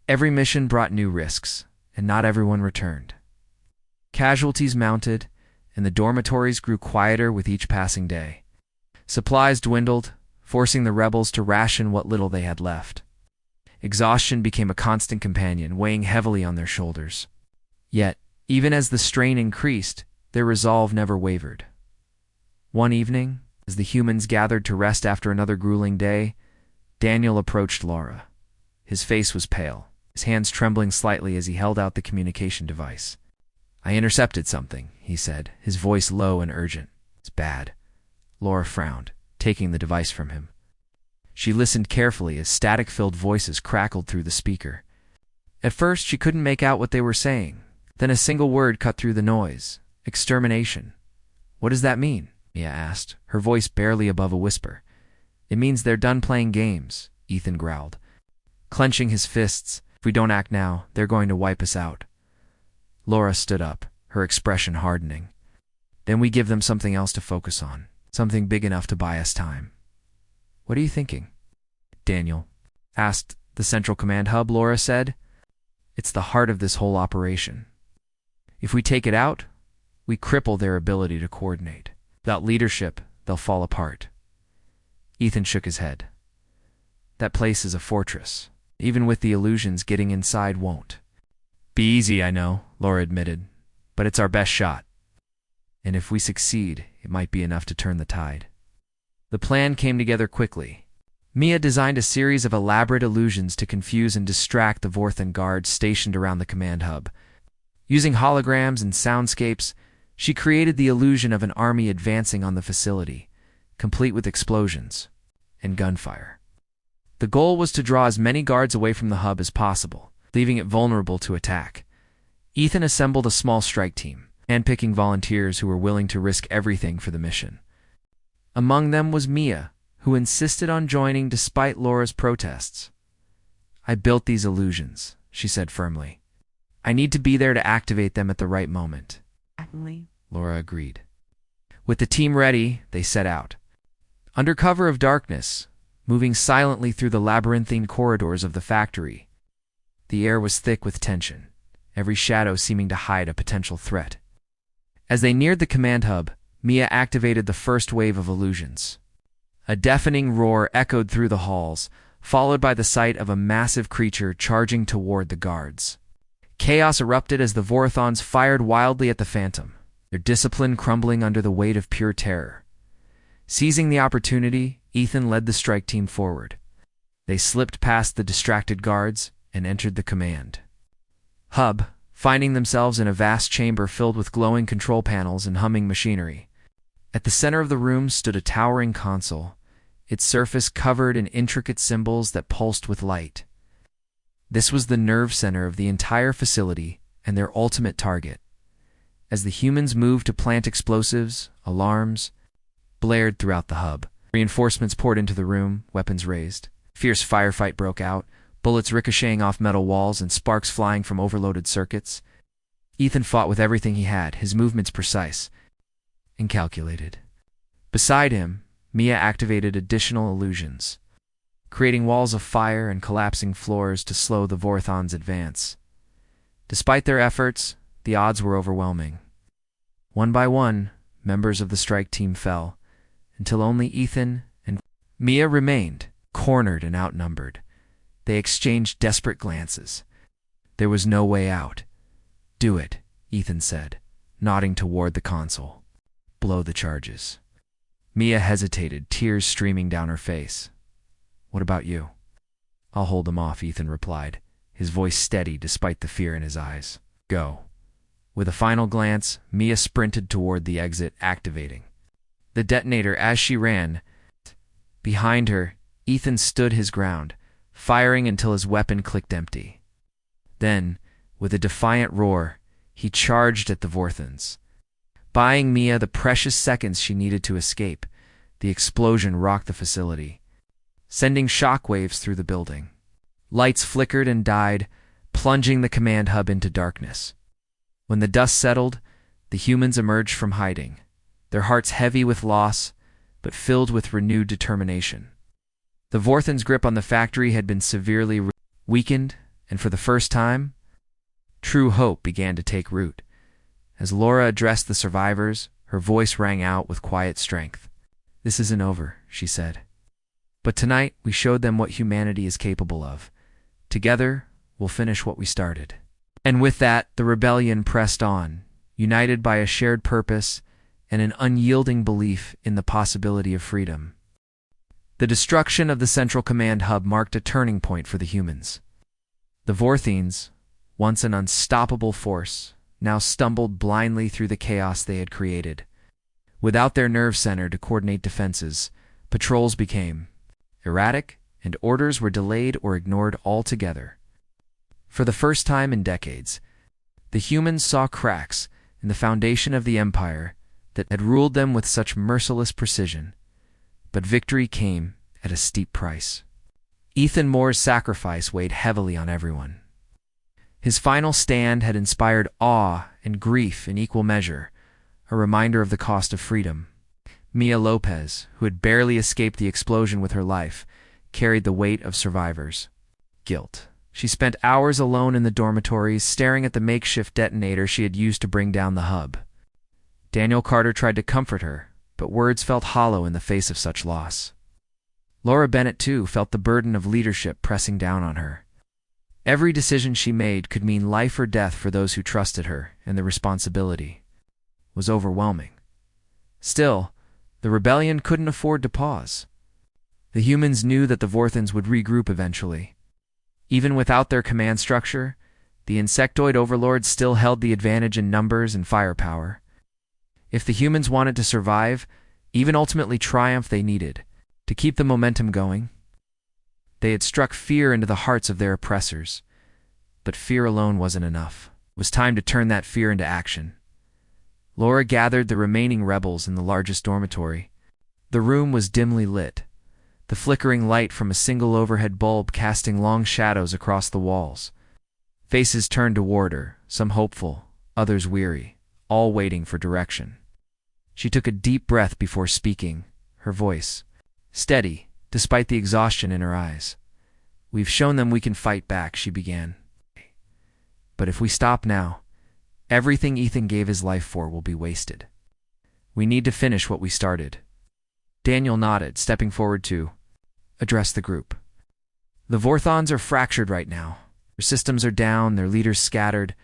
Every mission brought new risks, and not everyone returned. Casualties mounted, and the dormitories grew quieter with each passing day. Supplies dwindled, forcing the rebels to ration what little they had left. Exhaustion became a constant companion, weighing heavily on their shoulders. Yet, even as the strain increased, their resolve never wavered. One evening, as the humans gathered to rest after another grueling day, Daniel approached Laura. His face was pale, his hands trembling slightly as he held out the communication device. "I intercepted something," he said, his voice low and urgent. "It's bad." Laura frowned, taking the device from him. She listened carefully as static-filled voices crackled through the speaker. At first, she couldn't make out what they were saying. Then a single word cut through the noise: extermination. "What does that mean?" Mia asked, her voice barely above a whisper. "It means they're done playing games," Ethan growled, clenching his fists. "If we don't act now, they're going to wipe us out." Laura stood up, her expression hardening. "Then we give them something else to focus on, something big enough to buy us time." "What are you thinking?" Daniel asked. "The Central Command Hub," Laura said. "It's the heart of this whole operation. If we take it out, we cripple their ability to coordinate. Without leadership, they'll fall apart." Ethan shook his head. "That place is a fortress. Even with the illusions, getting inside won't." "Be easy, I know," Laura admitted, "but it's our best shot. And if we succeed, it might be enough to turn the tide." The plan came together quickly. Mia designed a series of elaborate illusions to confuse and distract the Vorthon guards stationed around the command hub. Using holograms and soundscapes, she created the illusion of an army advancing on the facility, complete with explosions and gunfire. The goal was to draw as many guards away from the hub as possible, leaving it vulnerable to attack. Ethan assembled a small strike team, handpicking volunteers who were willing to risk everything for the mission. Among them was Mia, who insisted on joining despite Laura's protests. "I built these illusions," she said firmly. "I need to be there to activate them at the right moment." Laura agreed. With the team ready, they set out. Under cover of darkness, moving silently through the labyrinthine corridors of the factory. The air was thick with tension, every shadow seeming to hide a potential threat. As they neared the command hub, Mia activated the first wave of illusions. A deafening roar echoed through the halls, followed by the sight of a massive creature charging toward the guards. Chaos erupted as the Vorthons fired wildly at the phantom, their discipline crumbling under the weight of pure terror. Seizing the opportunity, Ethan led the strike team forward. They slipped past the distracted guards and entered the command hub, finding themselves in a vast chamber filled with glowing control panels and humming machinery. At the center of the room stood a towering console, its surface covered in intricate symbols that pulsed with light. This was the nerve center of the entire facility and their ultimate target. As the humans moved to plant explosives, alarms blared throughout the hub. Reinforcements poured into the room, weapons raised. Fierce firefight broke out, bullets ricocheting off metal walls and sparks flying from overloaded circuits. Ethan fought with everything he had, his movements precise and calculated. Beside him, Mia activated additional illusions, creating walls of fire and collapsing floors to slow the Vorthon's advance. Despite their efforts, the odds were overwhelming. One by one, members of the strike team fell, until only Ethan and Mia remained, cornered and outnumbered. They exchanged desperate glances. There was no way out. "Do it," Ethan said, nodding toward the console. "Blow the charges." Mia hesitated, tears streaming down her face. "What about you?" "I'll hold them off," Ethan replied, his voice steady despite the fear in his eyes. "Go." With a final glance, Mia sprinted toward the exit, activating the detonator as she ran. Behind her, Ethan stood his ground, firing until his weapon clicked empty. Then, with a defiant roar, he charged at the Vorthons. Buying Mia the precious seconds she needed to escape, the explosion rocked the facility, sending shockwaves through the building. Lights flickered and died, plunging the command hub into darkness. When the dust settled, the humans emerged from hiding, their hearts heavy with loss, but filled with renewed determination. The Vorthons' grip on the factory had been severely weakened, and for the first time, true hope began to take root. As Laura addressed the survivors, her voice rang out with quiet strength. "This isn't over," she said. "But tonight we showed them what humanity is capable of. Together, we'll finish what we started." And with that, the rebellion pressed on, united by a shared purpose and an unyielding belief in the possibility of freedom. The destruction of the Central Command Hub marked a turning point for the humans. The Vorthines, once an unstoppable force, now stumbled blindly through the chaos they had created. Without their nerve center to coordinate defenses, patrols became erratic, and orders were delayed or ignored altogether. For the first time in decades, the humans saw cracks in the foundation of the empire that had ruled them with such merciless precision. But victory came at a steep price. Ethan Moore's sacrifice weighed heavily on everyone. His final stand had inspired awe and grief in equal measure, a reminder of the cost of freedom. Mia Lopez, who had barely escaped the explosion with her life, carried the weight of survivors' guilt. She spent hours alone in the dormitories, staring at the makeshift detonator she had used to bring down the hub. Daniel Carter tried to comfort her, but words felt hollow in the face of such loss. Laura Bennett, too, felt the burden of leadership pressing down on her. Every decision she made could mean life or death for those who trusted her, and the responsibility was overwhelming. Still, the rebellion couldn't afford to pause. The humans knew that the Vorthons would regroup eventually. Even without their command structure, the insectoid overlords still held the advantage in numbers and firepower. If the humans wanted to survive, even ultimately triumph, they needed to keep the momentum going. They had struck fear into the hearts of their oppressors, but fear alone wasn't enough. It was time to turn that fear into action. Laura gathered the remaining rebels in the largest dormitory. The room was dimly lit, the flickering light from a single overhead bulb casting long shadows across the walls. Faces turned toward her, some hopeful, others weary, all waiting for direction. She took a deep breath before speaking, her voice steady, despite the exhaustion in her eyes. "We've shown them we can fight back," she began. "But if we stop now, everything Ethan gave his life for will be wasted. We need to finish what we started." Daniel nodded, stepping forward to address the group. "The Vorthons are fractured right now. Their systems are down, their leaders scattered.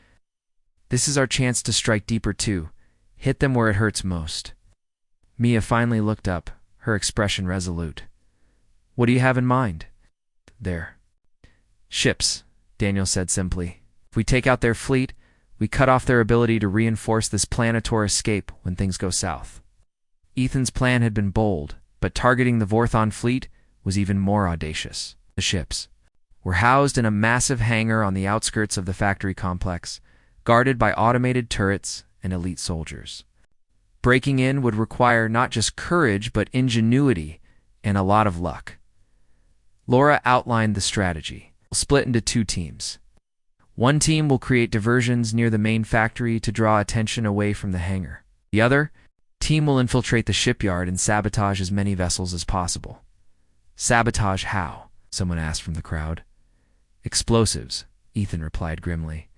This is our chance to strike deeper too, hit them where it hurts most." Mia finally looked up, her expression resolute. "What do you have in mind?" "Their ships," Daniel said simply. "If we take out their fleet, we cut off their ability to reinforce this planetor escape when things go south." Ethan's plan had been bold, but targeting the Vorthon fleet was even more audacious. The ships were housed in a massive hangar on the outskirts of the factory complex, guarded by automated turrets and elite soldiers. Breaking in would require not just courage, but ingenuity and a lot of luck. Laura outlined the strategy. We'll split into two teams. One team will create diversions near the main factory to draw attention away from the hangar. The other Team will infiltrate the shipyard and sabotage as many vessels as possible. Sabotage how? Someone asked from the crowd. Explosives, Ethan replied grimly.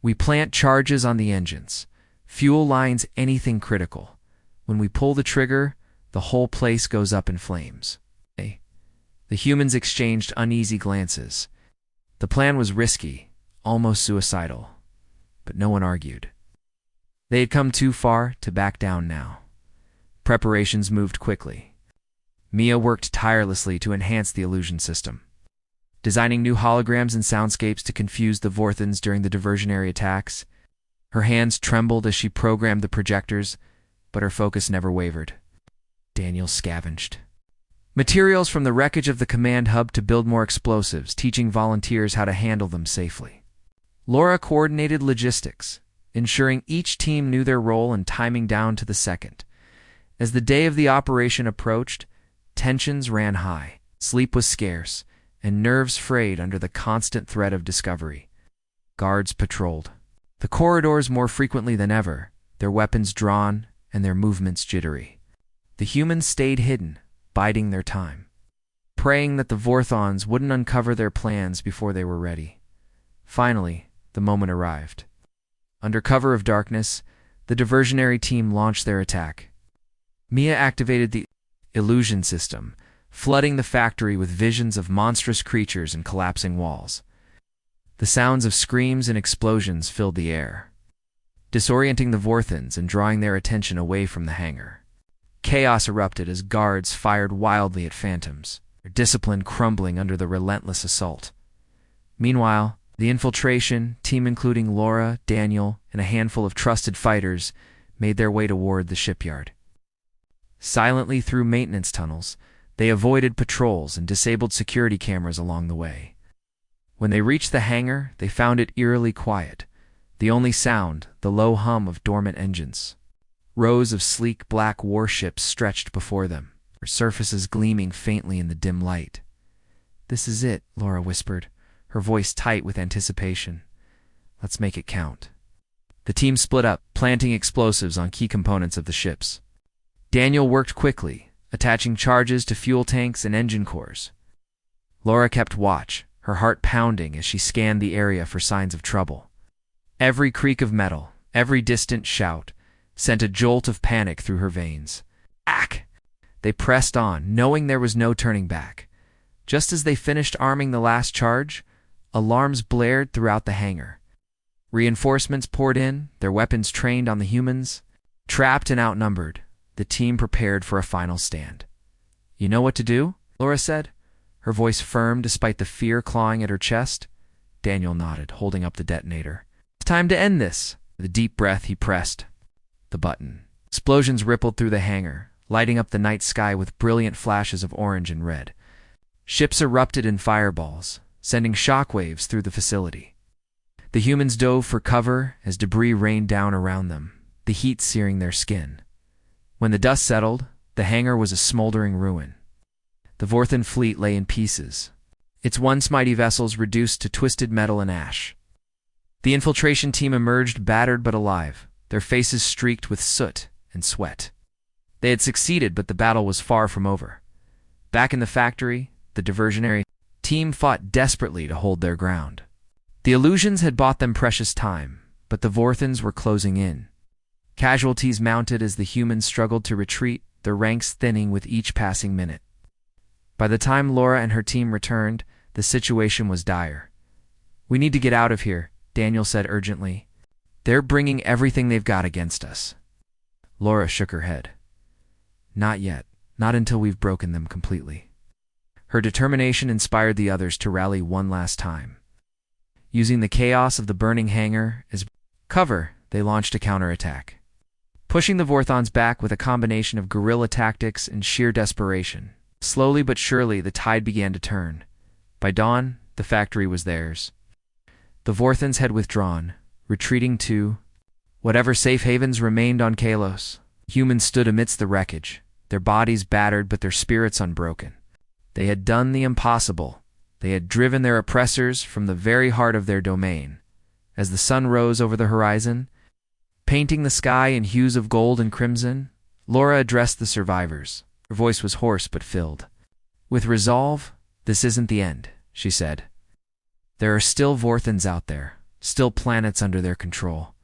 We plant charges on the engines, fuel lines, anything critical. When we pull the trigger, the whole place goes up in flames. The humans exchanged uneasy glances. The plan was risky, almost suicidal, but no one argued. They had come too far to back down now. Preparations moved quickly. Mia worked tirelessly to enhance the illusion system, designing new holograms and soundscapes to confuse the Vorthans during the diversionary attacks. Her hands trembled as she programmed the projectors, but her focus never wavered. Daniel scavenged materials from the wreckage of the command hub to build more explosives, teaching volunteers how to handle them safely. Laura coordinated logistics, ensuring each team knew their role and timing down to the second. As the day of the operation approached, tensions ran high, sleep was scarce, and nerves frayed under the constant threat of discovery. Guards patrolled the corridors more frequently than ever, their weapons drawn and their movements jittery. The humans stayed hidden, biding their time, praying that the Vorthons wouldn't uncover their plans before they were ready. Finally, the moment arrived. Under cover of darkness, the diversionary team launched their attack. Mia activated the illusion system, flooding the factory with visions of monstrous creatures and collapsing walls. The sounds of screams and explosions filled the air, disorienting the Vorthans and drawing their attention away from the hangar. Chaos erupted as guards fired wildly at phantoms, their discipline crumbling under the relentless assault. Meanwhile, the infiltration team, including Laura, Daniel, and a handful of trusted fighters, made their way toward the shipyard. Silently through maintenance tunnels, they avoided patrols and disabled security cameras along the way. When they reached the hangar, they found it eerily quiet, the only sound the low hum of dormant engines. Rows of sleek black warships stretched before them, their surfaces gleaming faintly in the dim light. "This is it," Laura whispered, her voice tight with anticipation. "Let's make it count." The team split up, planting explosives on key components of the ships. Daniel worked quickly, attaching charges to fuel tanks and engine cores. Laura kept watch, her heart pounding as she scanned the area for signs of trouble. Every creak of metal, every distant shout, sent a jolt of panic through her veins. Ack! They pressed on, knowing there was no turning back. Just as they finished arming the last charge, alarms blared throughout the hangar. Reinforcements poured in, their weapons trained on the humans. Trapped and outnumbered, the team prepared for a final stand. "You know what to do?" Laura said, her voice firm despite the fear clawing at her chest. Daniel nodded, holding up the detonator. "It's time to end this." With a deep breath, he pressed the button. Explosions rippled through the hangar, lighting up the night sky with brilliant flashes of orange and red. Ships erupted in fireballs, sending shockwaves through the facility. The humans dove for cover as debris rained down around them, the heat searing their skin. When the dust settled, the hangar was a smoldering ruin. The Vorthan fleet lay in pieces, its once mighty vessels reduced to twisted metal and ash. The infiltration team emerged battered but alive, their faces streaked with soot and sweat. They had succeeded, but the battle was far from over. Back in the factory, the diversionary team fought desperately to hold their ground. The illusions had bought them precious time, but the Vorthans were closing in. Casualties mounted as the humans struggled to retreat, their ranks thinning with each passing minute. By the time Laura and her team returned, the situation was dire. "We need to get out of here," Daniel said urgently. "They're bringing everything they've got against us." Laura shook her head. "Not yet. Not until we've broken them completely." Her determination inspired the others to rally one last time. Using the chaos of the burning hangar as cover, they launched a counterattack, pushing the Vorthons back with a combination of guerrilla tactics and sheer desperation. Slowly but surely, the tide began to turn. By dawn, the factory was theirs. The Vorthans had withdrawn, retreating to whatever safe havens remained on Kalos. Humans stood amidst the wreckage, their bodies battered but their spirits unbroken. They had done the impossible. They had driven their oppressors from the very heart of their domain. As the sun rose over the horizon, painting the sky in hues of gold and crimson, Laura addressed the survivors. Her voice was hoarse but filled. "With resolve, this isn't the end," she said. "There are still Vorthans out there, still planets under their control.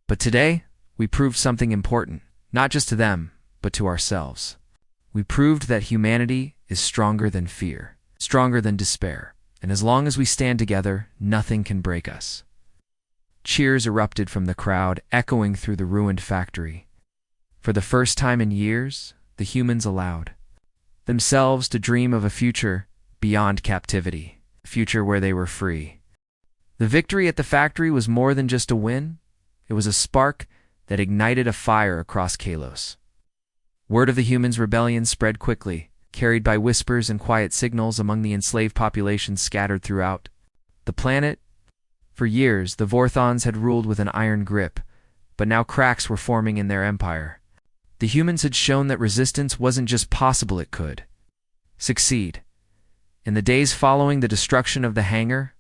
But today, we proved something important, not just to them, but to ourselves. We proved that humanity is stronger than fear, stronger than despair, and as long as we stand together, nothing can break us." Cheers erupted from the crowd, echoing through the ruined factory. For the first time in years, the humans allowed themselves to dream of a future beyond captivity, a future where they were free. The victory at the factory was more than just a win. It was a spark that ignited a fire across Kalos. Word of the humans' rebellion spread quickly, carried by whispers and quiet signals among the enslaved populations scattered throughout the planet. For years, the Vorthons had ruled with an iron grip, but now cracks were forming in their empire. The humans had shown that resistance wasn't just possible, it could succeed. In the days following the destruction of the hangar,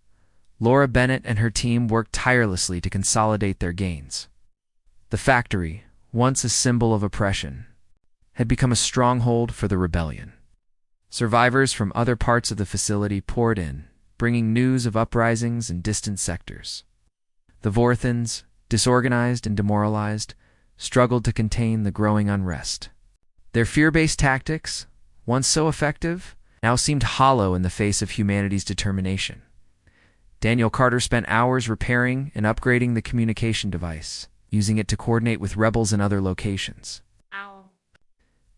Laura Bennett and her team worked tirelessly to consolidate their gains. The factory, once a symbol of oppression, had become a stronghold for the rebellion. Survivors from other parts of the facility poured in, bringing news of uprisings in distant sectors. The Vorthans, disorganized and demoralized, struggled to contain the growing unrest. Their fear-based tactics, once so effective, now seemed hollow in the face of humanity's determination. Daniel Carter spent hours repairing and upgrading the communication device, using it to coordinate with rebels in other locations.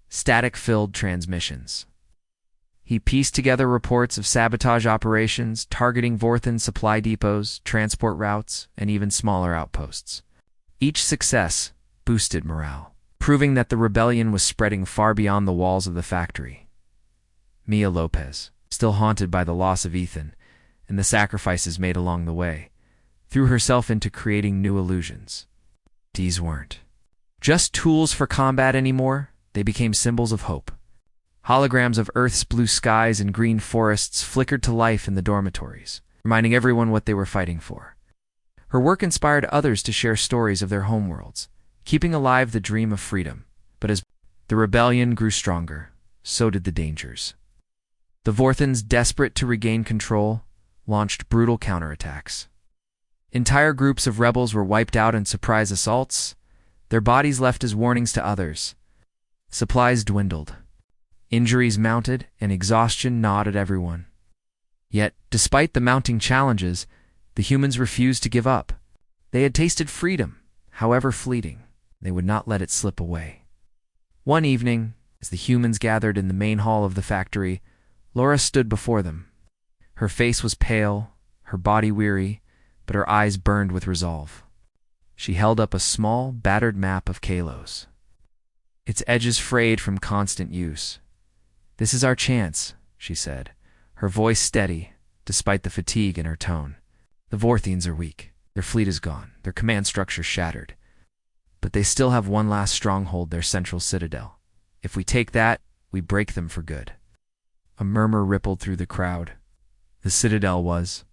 Static-filled transmissions. He pieced together reports of sabotage operations targeting Vorthan supply depots, transport routes, and even smaller outposts. Each success boosted morale, proving that the rebellion was spreading far beyond the walls of the factory. Mia Lopez, still haunted by the loss of Ethan and the sacrifices made along the way, threw herself into creating new illusions. These weren't just tools for combat anymore, they became symbols of hope. Holograms of Earth's blue skies and green forests flickered to life in the dormitories, reminding everyone what they were fighting for. Her work inspired others to share stories of their homeworlds, keeping alive the dream of freedom. But as the rebellion grew stronger, so did the dangers. The Vorthans, desperate to regain control, launched brutal counterattacks. Entire groups of rebels were wiped out in surprise assaults, their bodies left as warnings to others. Supplies dwindled. Injuries mounted, and exhaustion gnawed at everyone. Yet, despite the mounting challenges, the humans refused to give up. They had tasted freedom, however fleeting. They would not let it slip away. One evening, as the humans gathered in the main hall of the factory, Laura stood before them. Her face was pale, her body weary, but her eyes burned with resolve. She held up a small, battered map of Kalos, its edges frayed from constant use. "This is our chance," she said, her voice steady, despite the fatigue in her tone. "The Vorthans are weak. Their fleet is gone, their command structure shattered. But they still have one last stronghold, their central citadel. If we take that, we break them for good." A murmur rippled through the crowd. The citadel was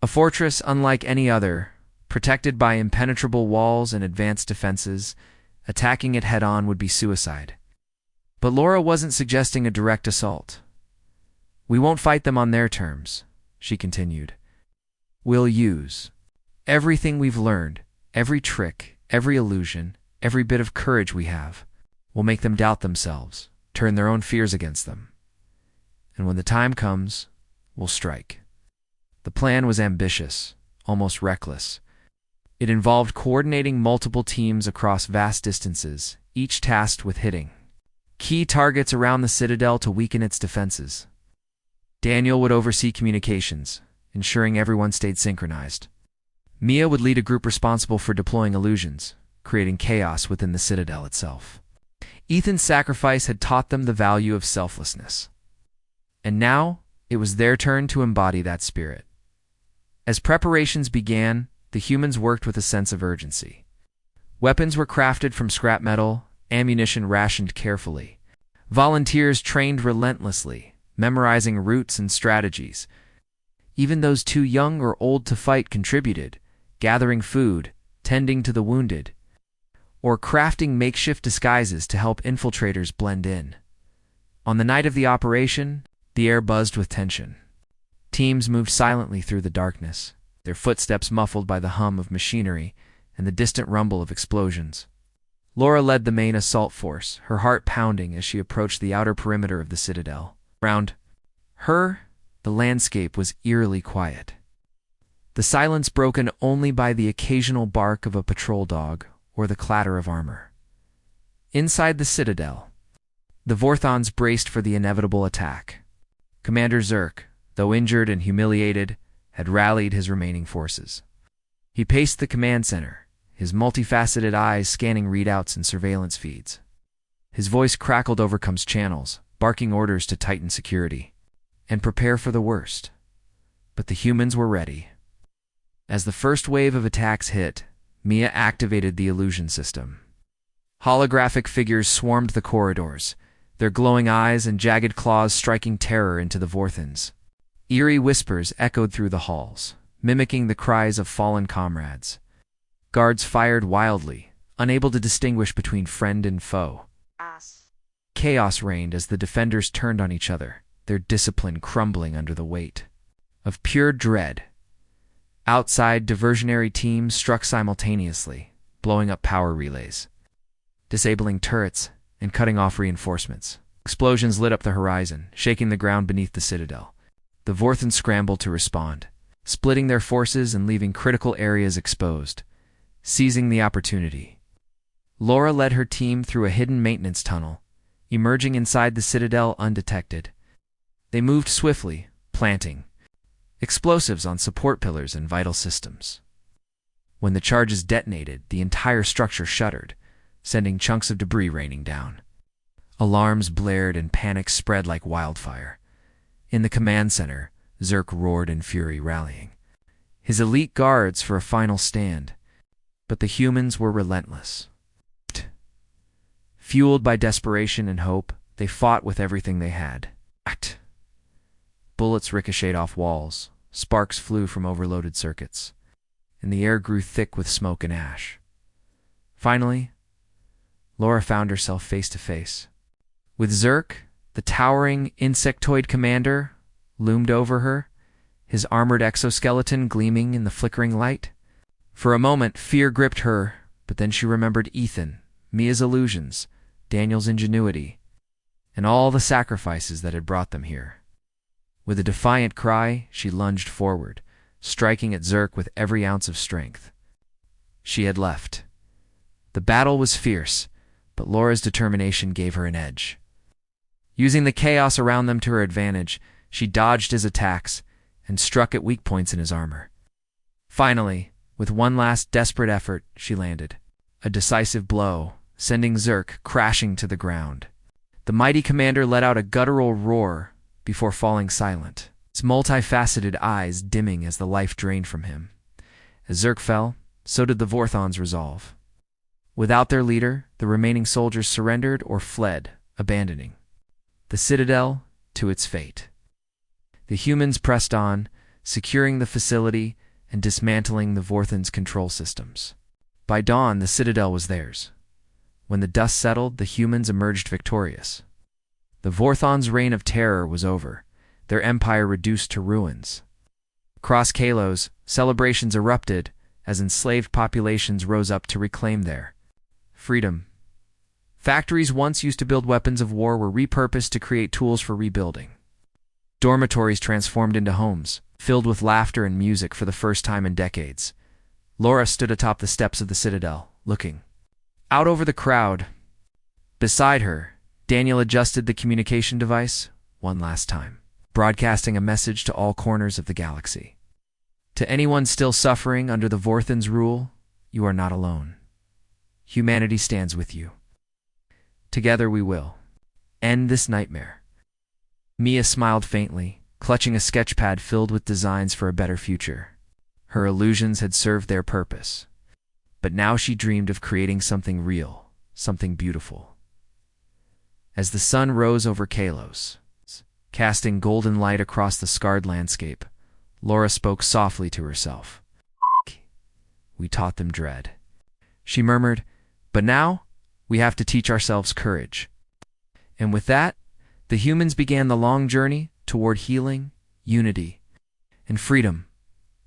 a fortress unlike any other, protected by impenetrable walls and advanced defenses. Attacking it head-on would be suicide. But Laura wasn't suggesting a direct assault. "We won't fight them on their terms," she continued. "We'll use everything we've learned, every trick, every illusion, every bit of courage we have. We'll make them doubt themselves, turn their own fears against them. And when the time comes, we'll strike." The plan was ambitious, almost reckless. It involved coordinating multiple teams across vast distances, each tasked with hitting key targets around the citadel to weaken its defenses. Daniel would oversee communications, ensuring everyone stayed synchronized. Mia would lead a group responsible for deploying illusions, creating chaos within the citadel itself. Ethan's sacrifice had taught them the value of selflessness. And now, it was their turn to embody that spirit. As preparations began, the humans worked with a sense of urgency. Weapons were crafted from scrap metal, ammunition rationed carefully. Volunteers trained relentlessly, memorizing routes and strategies. Even those too young or old to fight contributed, gathering food, tending to the wounded. or crafting makeshift disguises to help infiltrators blend in. On the night of the operation, the air buzzed with tension. Teams moved silently through the darkness, their footsteps muffled by the hum of machinery and the distant rumble of explosions. Laura led the main assault force, her heart pounding as she approached the outer perimeter of the citadel. Around her, the landscape was eerily quiet, the silence broken only by the occasional bark of a patrol dog or the clatter of armor. Inside the citadel, the Vorthons braced for the inevitable attack. Commander Zerk, though injured and humiliated, had rallied his remaining forces. He paced the command center, his multifaceted eyes scanning readouts and surveillance feeds. His voice crackled over comms channels, barking orders to tighten security and prepare for the worst. But the humans were ready. As the first wave of attacks hit, Mia activated the illusion system. Holographic figures swarmed the corridors, their glowing eyes and jagged claws striking terror into the Vorthons. Eerie whispers echoed through the halls, mimicking the cries of fallen comrades. Guards fired wildly, unable to distinguish between friend and foe. Chaos reigned as the defenders turned on each other, their discipline crumbling under the weight of pure dread. Outside, diversionary teams struck simultaneously, blowing up power relays, disabling turrets, and cutting off reinforcements. Explosions lit up the horizon, shaking the ground beneath the citadel. The Vorthons scrambled to respond, splitting their forces and leaving critical areas exposed. Seizing the opportunity, Laura led her team through a hidden maintenance tunnel, emerging inside the citadel undetected. They moved swiftly, planting explosives on support pillars and vital systems. When the charges detonated, the entire structure shuddered, sending chunks of debris raining down. Alarms blared and panic spread like wildfire. In the command center, Zerk roared in fury, rallying his elite guards for a final stand. But the humans were relentless. Fueled by desperation and hope, they fought with everything they had. Bullets ricocheted off walls, sparks flew from overloaded circuits, and the air grew thick with smoke and ash. Finally, Laura found herself face to face. With Zerk, the towering insectoid commander, loomed over her, his armored exoskeleton gleaming in the flickering light. For a moment, fear gripped her, but then she remembered Ethan, Mia's illusions, Daniel's ingenuity, and all the sacrifices that had brought them here. With a defiant cry, she lunged forward, striking at Zerk with every ounce of strength. She had left. The battle was fierce, but Laura's determination gave her an edge. Using the chaos around them to her advantage, she dodged his attacks and struck at weak points in his armor. Finally, with one last desperate effort, she landed a decisive blow, sending Zerk crashing to the ground. The mighty commander let out a guttural roar before falling silent, his multifaceted eyes dimming as the life drained from him. As Zerk fell, so did the Vorthons' resolve. Without their leader, the remaining soldiers surrendered or fled, abandoning the citadel to its fate. The humans pressed on, securing the facility and dismantling the Vorthons' control systems. By dawn, the citadel was theirs. When the dust settled, the humans emerged victorious. The Vorthons' reign of terror was over, their empire reduced to ruins. Across Kalos, celebrations erupted as enslaved populations rose up to reclaim their freedom. Factories once used to build weapons of war were repurposed to create tools for rebuilding. Dormitories transformed into homes, filled with laughter and music for the first time in decades. Laura stood atop the steps of the citadel, looking out over the crowd. Beside her, Daniel adjusted the communication device one last time, broadcasting a message to all corners of the galaxy. To anyone still suffering under the Vorthons' rule, you are not alone. Humanity stands with you. Together we will end this nightmare. Mia smiled faintly, clutching a sketchpad filled with designs for a better future. Her illusions had served their purpose, but now she dreamed of creating something real, something beautiful. As the sun rose over Kalos, casting golden light across the scarred landscape, Laura spoke softly to herself. We taught them dread. She murmured, But now, we have to teach ourselves courage. And with that, the humans began the long journey toward healing, unity, and freedom,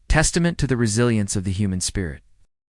testament to the resilience of the human spirit.